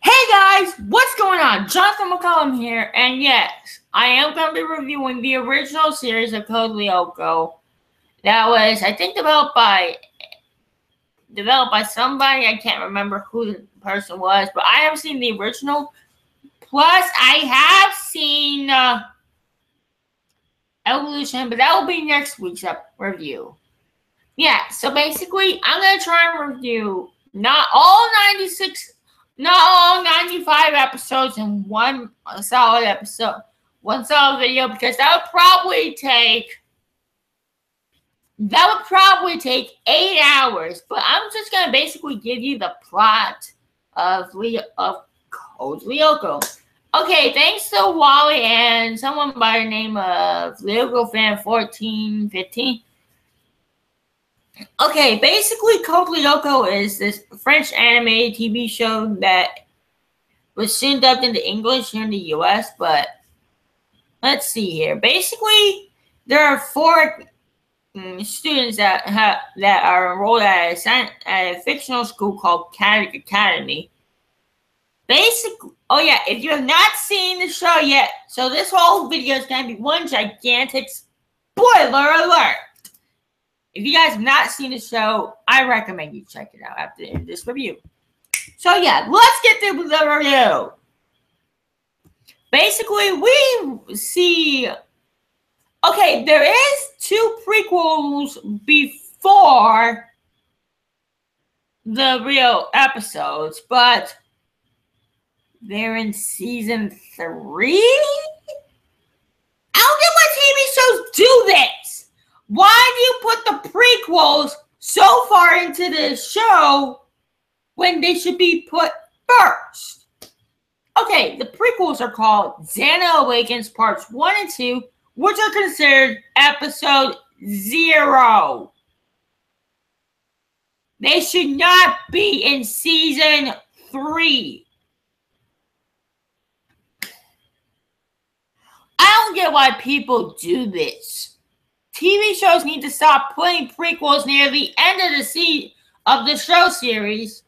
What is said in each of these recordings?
Hey guys, what's going on? Jonathan McCollum here, and yes, I am going to be reviewing the original series of Code Lyoko. That was, I think, developed by somebody. I can't remember who the person was, but I have seen the original. Plus, I have seen Evolution, but that will be next week's review. Yeah, so basically, I'm going to try and review not all 95 episodes in one solid video, because that would probably take 8 hours. But I'm just gonna basically give you the plot of Code Lyoko. Okay, thanks to Wally and someone by the name of Lyoko Fan 1415. Okay, basically, Code Lyoko is this French animated TV show that was soon dubbed into English here in the U.S., but let's see here. Basically, there are 4 students that are enrolled at a fictional school called Catholic Academy. Basically, oh yeah, if you have not seen the show yet, so this whole video is going to be one gigantic spoiler alert. If you guys have not seen the show, I recommend you check it out after the end of this review. So yeah, let's get to the review. Basically, we see... Okay, there is 2 prequels before the real episodes, but they're in season 3? I don't get why TV shows do this. Why do you put the prequels so far into the show when they should be put first? Okay, the prequels are called Xana Awakens Parts 1 and 2, which are considered episode 0. They should not be in season 3. I don't get why people do this. TV shows need to stop putting prequels near the end of the show series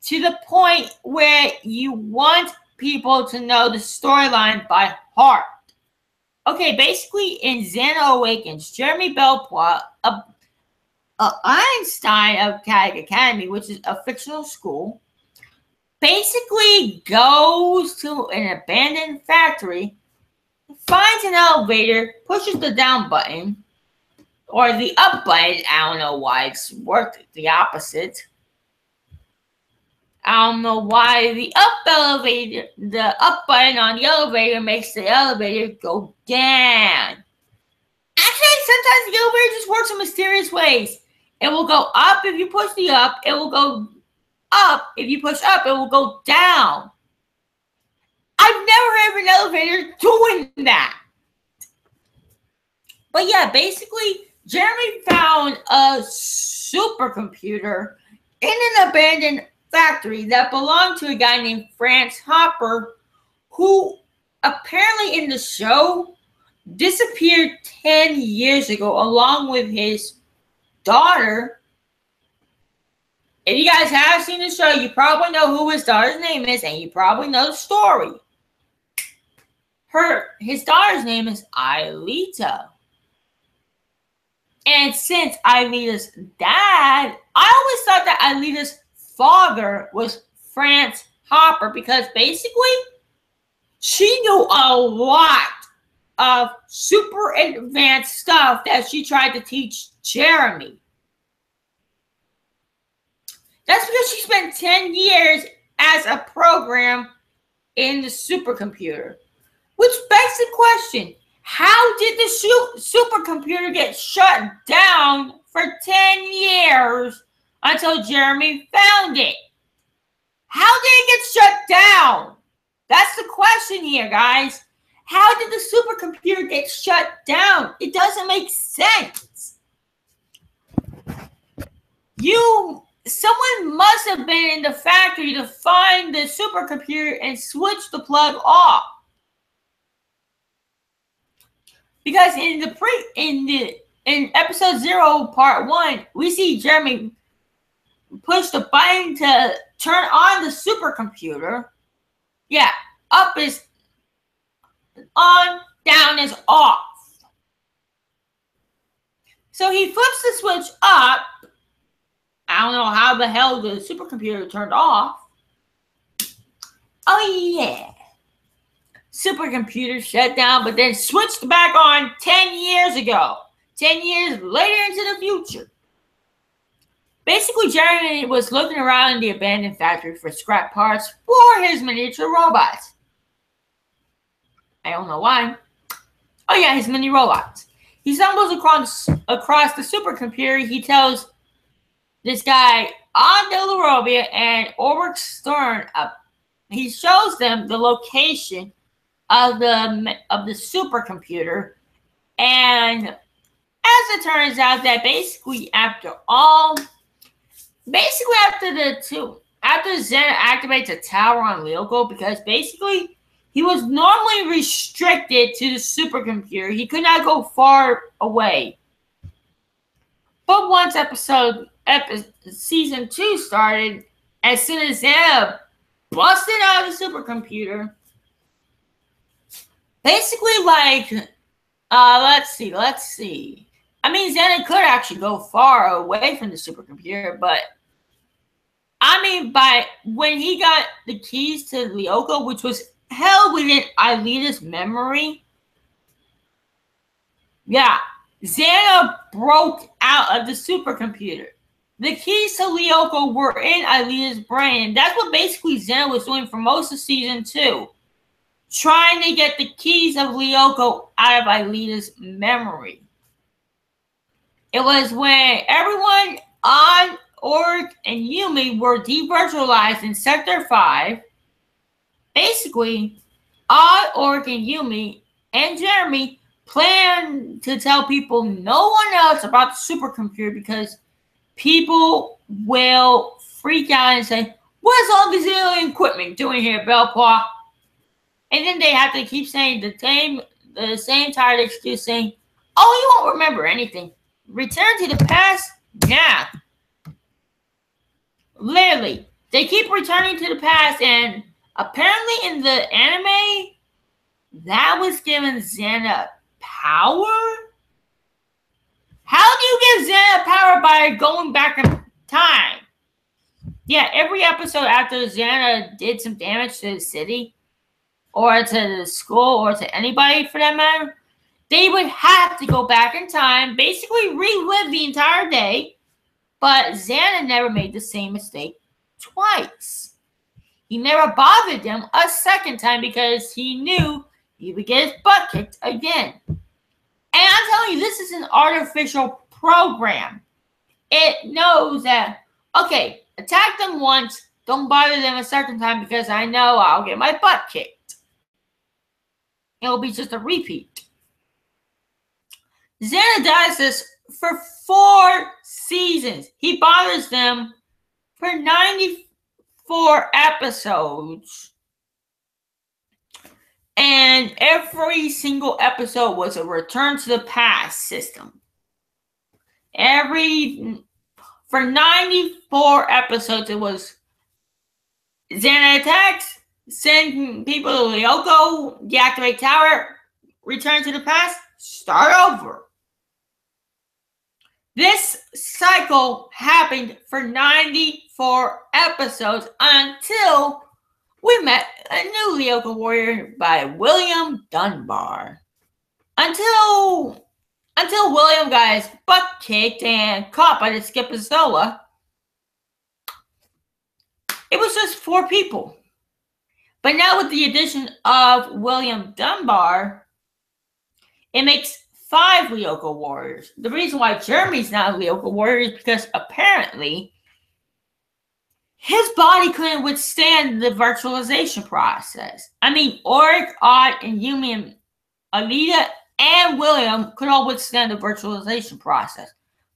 to the point where you want people to know the storyline by heart. Okay, basically in Xana Awakens, Jeremy Belpois, Einstein of Catholic Academy, which is a fictional school, basically goes to an abandoned factory, finds an elevator, pushes the down button, or the up button. I don't know why it's worked the opposite. I don't know why the up button on the elevator makes the elevator go down. Actually, sometimes the elevator just works in mysterious ways. It will go up if you push the up. It will go up if you push up. It will go down. I've never heard of an elevator doing that. But yeah, basically, Jeremy found a supercomputer in an abandoned factory that belonged to a guy named Franz Hopper, who apparently in the show disappeared 10 years ago along with his daughter. If you guys have seen the show, you probably know who his daughter's name is, and you probably know the story. His daughter's name is Aelita. And since Aelita's dad, I always thought that Aelita's father was Franz Hopper, because basically she knew a lot of super advanced stuff that she tried to teach Jeremy. That's because she spent 10 years as a program in the supercomputer. Which begs the question, how did the supercomputer get shut down for 10 years until Jeremy found it? How did it get shut down? That's the question here, guys. How did the supercomputer get shut down? It doesn't make sense. Someone must have been in the factory to find the supercomputer and switch the plug off. Because in episode 0, part 1, we see Jeremy push the button to turn on the supercomputer, Yeah, up is on, down is off. So he flips the switch up. I don't know how the hell the supercomputer turned off. Oh yeah. Supercomputer shut down, but then switched back on 10 years ago. 10 years later into the future. Basically, Jeremy was looking around in the abandoned factory for scrap parts for his miniature robots. I don't know why. Oh yeah, his mini robots. He stumbles across the supercomputer. He tells this guy on Delarovia and Ulrich Stern up. He shows them the location of the supercomputer, and as it turns out, that basically after Xena activates a tower on Lyoko, because basically he was normally restricted to the supercomputer. He could not go far away. But once season 2 started, as soon as Xena busted out of the supercomputer, basically let's see. I mean, Xena could actually go far away from the supercomputer, but I mean, when he got the keys to Lyoko, which was held within Aelita's memory, yeah, Xena broke out of the supercomputer. The keys to Lyoko were in Aelita's brain, and that's what basically Xena was doing for most of season 2. Trying to get the keys of Lyoko out of Aelita's memory. It was when everyone on Org and Yumi were devirtualized in Sector 5. Basically, Odd, Org, and Yumi and Jeremy planned to tell people no one else about the supercomputer, because people will freak out and say, "What's all this alien equipment doing here, Belpaw?" And then they have to keep saying the same tired excuse, saying, "Oh, you won't remember anything. Return to the past? Nah." Literally, they keep returning to the past, and apparently in the anime, that was giving Xena power? How do you give Xena power by going back in time? Yeah, every episode after Xena did some damage to the city, or to the school, or to anybody for that matter, they would have to go back in time, basically relive the entire day. But Xana never made the same mistake twice. He never bothered them a second time, because he knew he would get his butt kicked again. And I'm telling you, this is an artificial program. It knows that, okay, attack them once, don't bother them a second time, because I know I'll get my butt kicked. It'll be just a repeat. Xena does this for 4 seasons. He bothers them for 94 episodes. And every single episode was a return to the past system. For 94 episodes, it was Xena attacks, send people to Lyoko, deactivate tower, return to the past, start over. This cycle happened for 94 episodes until we met a new Lyoko warrior by William Dunbar. Until William got his butt kicked and caught by the Skipazola, it was just 4 people. But now with the addition of William Dunbar, it makes 5 Lyoko warriors. The reason why Jeremy's not a Lyoko warrior is because apparently his body couldn't withstand the virtualization process. I mean, Auric, Odd, and Yumi, and Alita, and William could all withstand the virtualization process.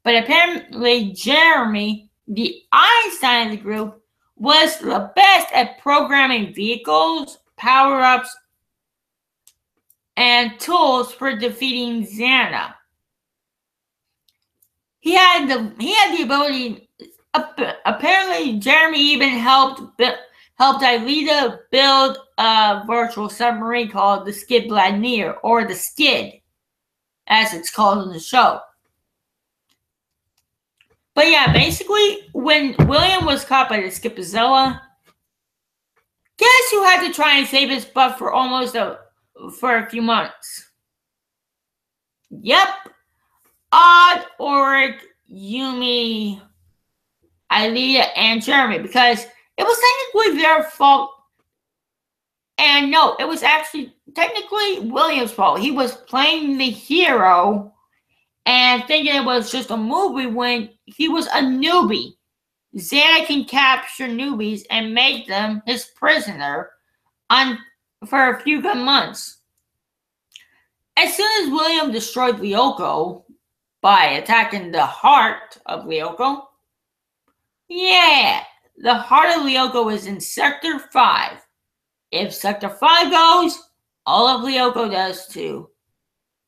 But apparently Jeremy, the Einstein of the group, was the best at programming vehicles, power-ups, and tools for defeating Xana. He had the ability. Apparently, Jeremy even helped helped Alita build a virtual submarine called the Skid Bladnir, or the Skid, as it's called in the show. But yeah, basically, when William was caught by the Skipazilla, guess who had to try and save his butt for for a few months? Yep, Odd, Auric, Yumi, Alita, and Jeremy, because it was technically their fault. And no, it was actually technically William's fault. He was playing the hero and thinking it was just a movie when he was a newbie. Xana can capture newbies and make them his prisoner for a few good months. As soon as William destroyed Lyoko by attacking the heart of Lyoko, yeah, the heart of Lyoko is in Sector 5. If Sector 5 goes, all of Lyoko does too.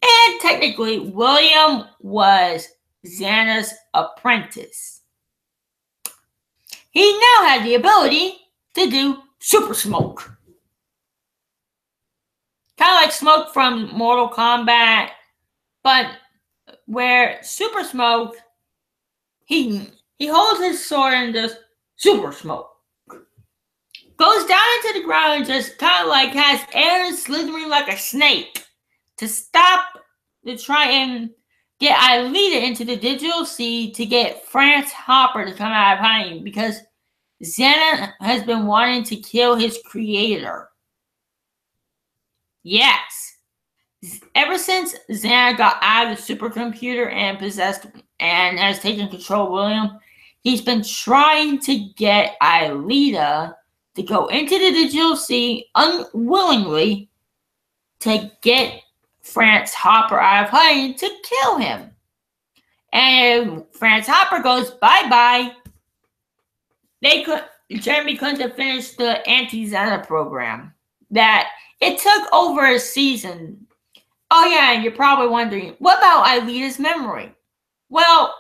And technically, William was Xana's apprentice. He now had the ability to do super smoke. Kind of like smoke from Mortal Kombat, but where super smoke, he holds his sword and does super smoke. Goes down into the ground and just kind of like has air slithering like a snake to try and get Alita into the digital sea to get France Hopper to come out of hiding, because Xana has been wanting to kill his creator. Yes. Ever since Xana got out of the supercomputer and has taken control of William, he's been trying to get Alita to go into the digital sea unwillingly to get France Hopper out of hiding to kill him. And if France Hopper goes bye-bye, Jeremy couldn't have finished the anti-Xana program. That it took over a season. Oh yeah, and you're probably wondering, what about Alita's memory? Well,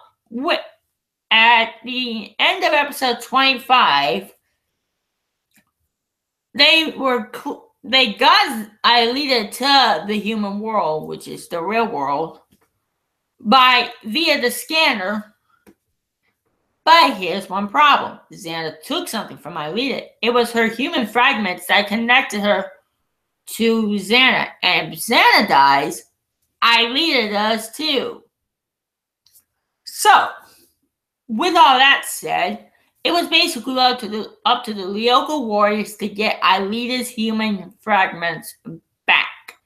at the end of episode 25, they got Alita to the human world, which is the real world, via the scanner. But here's one problem. Xana took something from Alita. It was her human fragments that connected her to Xana. And if Xana dies, Alita does too. So, with all that said, it was basically up to the Lyoko warriors to get Alita's human fragments back.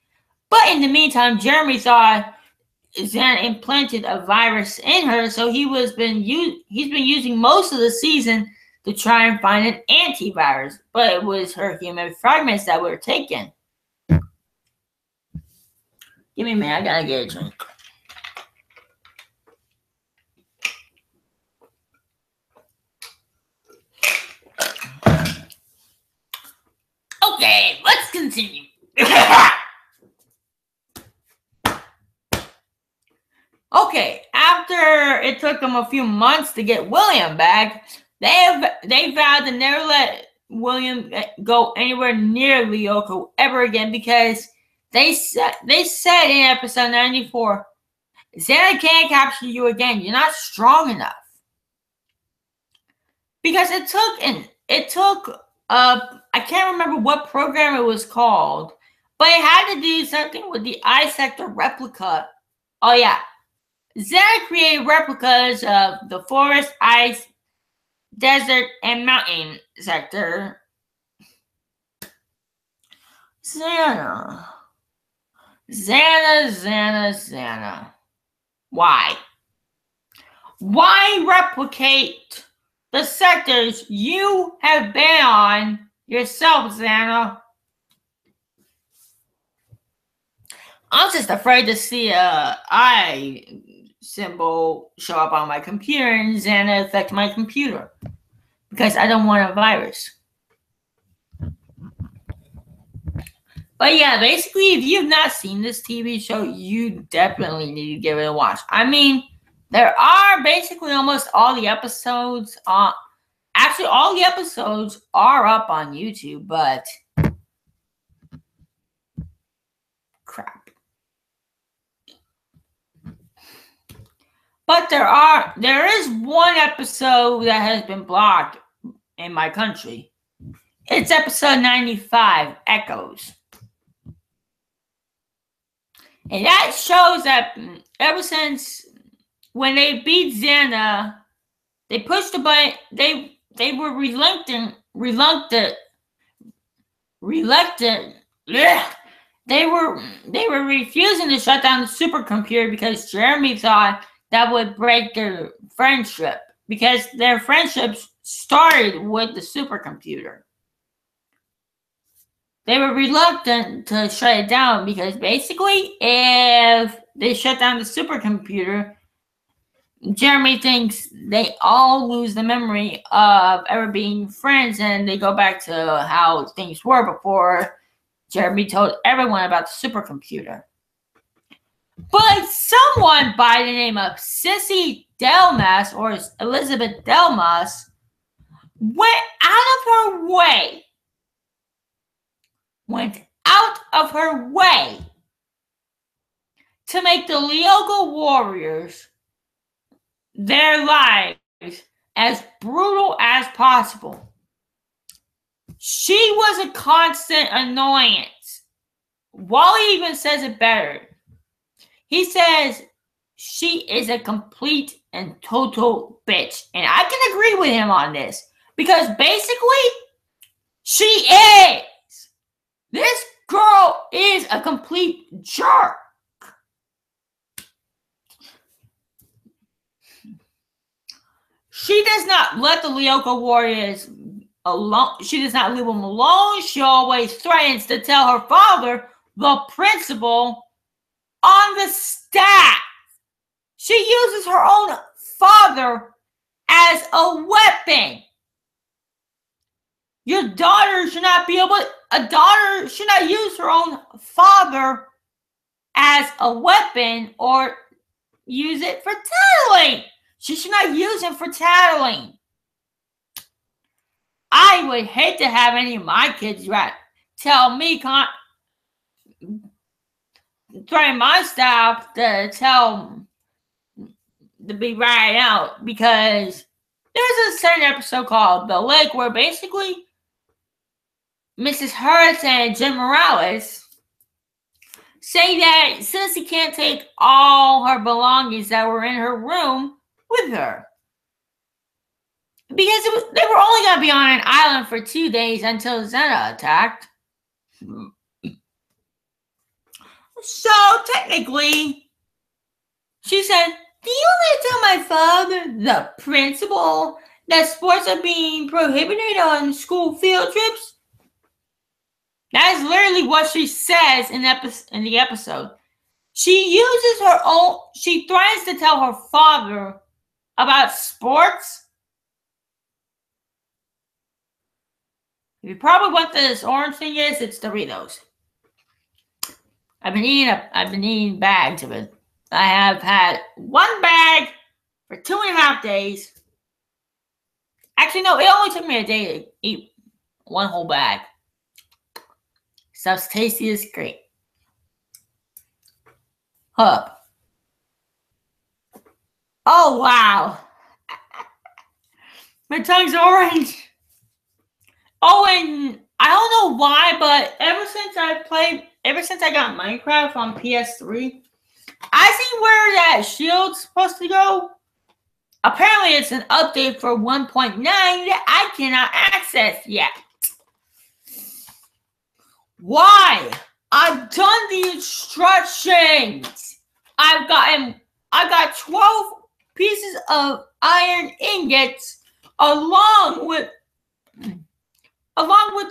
But in the meantime, Jeremy thought Xana implanted a virus in her, so he's been using most of the season to try and find an antivirus. But it was her human fragments that were taken. Give me a minute, I gotta get a drink. Okay, let's continue. Okay, after it took them a few months to get William back, they vowed to never let William go anywhere near Lyoko ever again, because they said in episode 94, Xana can't capture you again. You're not strong enough. Because it took I can't remember what program it was called, but it had to do something with the I sector replica. Oh yeah. Xana created replicas of the forest, ice, desert, and mountain sector. Xana. Why? Why replicate the sectors you have been on yourself, Xana? I'm just afraid to see a I symbol show up on my computer and Xana affect my computer, because I don't want a virus. But yeah, basically, if you've not seen this TV show, you definitely need to give it a watch. I mean, there are basically almost all the episodes Actually, all the episodes are up on YouTube, but crap. But there is one episode that has been blocked in my country. It's episode 95, Echoes. And that shows that ever since when they beat Xana, they pushed the button. They were reluctant. Bleh. They were refusing to shut down the supercomputer because Jeremy thought that would break their friendship, because their friendships started with the supercomputer. They were reluctant to shut it down because basically if they shut down the supercomputer, Jeremy thinks they all lose the memory of ever being friends and they go back to how things were before Jeremy told everyone about the supercomputer. But someone by the name of Sissy Delmas, or Elizabeth Delmas, went out of her way to make the Lyoko warriors, their lives, as brutal as possible. She was a constant annoyance. Wally even says it better. He says she is a complete and total bitch. And I can agree with him on this. Because basically, she is. This girl is a complete jerk. She does not let the Lyoko warriors alone. She does not leave them alone. She always threatens to tell her father, the principal, on the staff. She uses her own father as a weapon. A daughter should not use her own father as a weapon or use it for tattling. She should not use him for tattling. I would hate to have any of my kids tell me, threaten my staff to be ratted out, because there's a certain episode called The Lake where basically Mrs. Hurst and Jim Morales say that Sissy can't take all her belongings that were in her room with her, because they were only going to be on an island for 2 days until Xena attacked. So technically, she said, "Do you want to tell my father, the principal, that sports are being prohibited on school field trips?" That is literally what she says in the episode. She uses her own. She threatens to tell her father about sports. If you probably what this orange thing is, it's Doritos. I've been eating bags of it. I have had one bag for 2.5 days. Actually, no, it only took me a day to eat one whole bag. Stuff's tasty as great. Huh. Oh, wow. My tongue's orange. Oh, and I don't know why, but ever since I got Minecraft on PS3, I see where that shield's supposed to go. Apparently, it's an update for 1.9 that I cannot access yet. Why? I've done the instructions. I got 12 pieces of iron ingots along with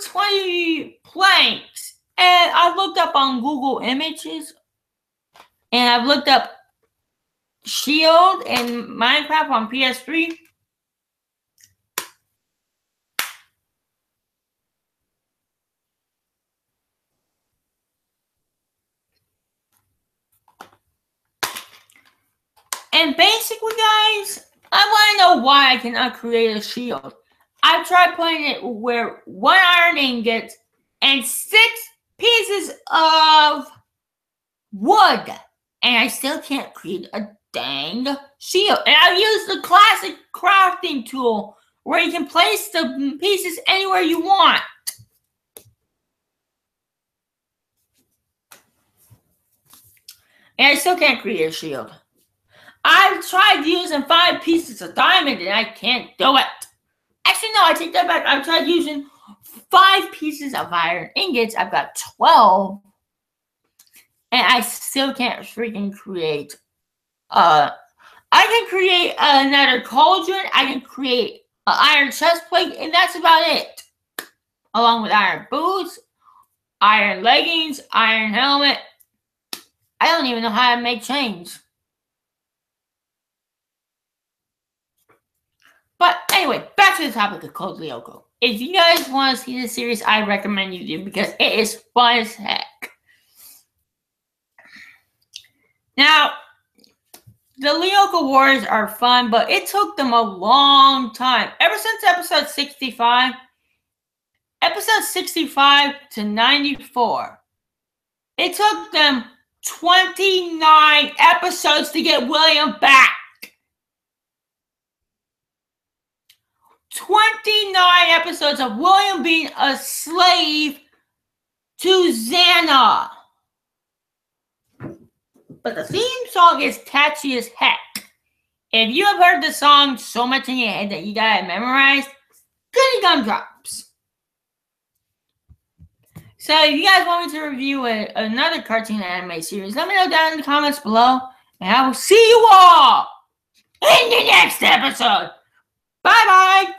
20 planks. And I looked up on Google Images, and I've looked up Shield and Minecraft on PS3. And basically, guys, I want to know why I cannot create a shield. I've tried putting it where 1 iron ingot and 6 pieces of wood, and I still can't create a dang shield. And I've used the classic crafting tool where you can place the pieces anywhere you want. And I still can't create a shield. I've tried using 5 pieces of diamond and I can't do it. Actually, no, I take that back. I've tried using 5 pieces of iron ingots. I've got 12. And I still can't freaking create. I can create another cauldron. I can create an iron chest plate. And that's about it. Along with iron boots, iron leggings, iron helmet. I don't even know how to make chains. But anyway, back to the topic of Code Lyoko. If you guys want to see this series, I recommend you do because it is fun as heck. Now, the Lyoko Wars are fun, but it took them a long time. Ever since episode 65 to 94, it took them 29 episodes to get William back. 29 episodes of William being a slave to Xana. But the theme song is catchy as heck. If you have heard the song so much in your head that you got it memorized, goody gumdrops. So if you guys want me to review another cartoon anime series, let me know down in the comments below. And I will see you all in the next episode. Bye-bye.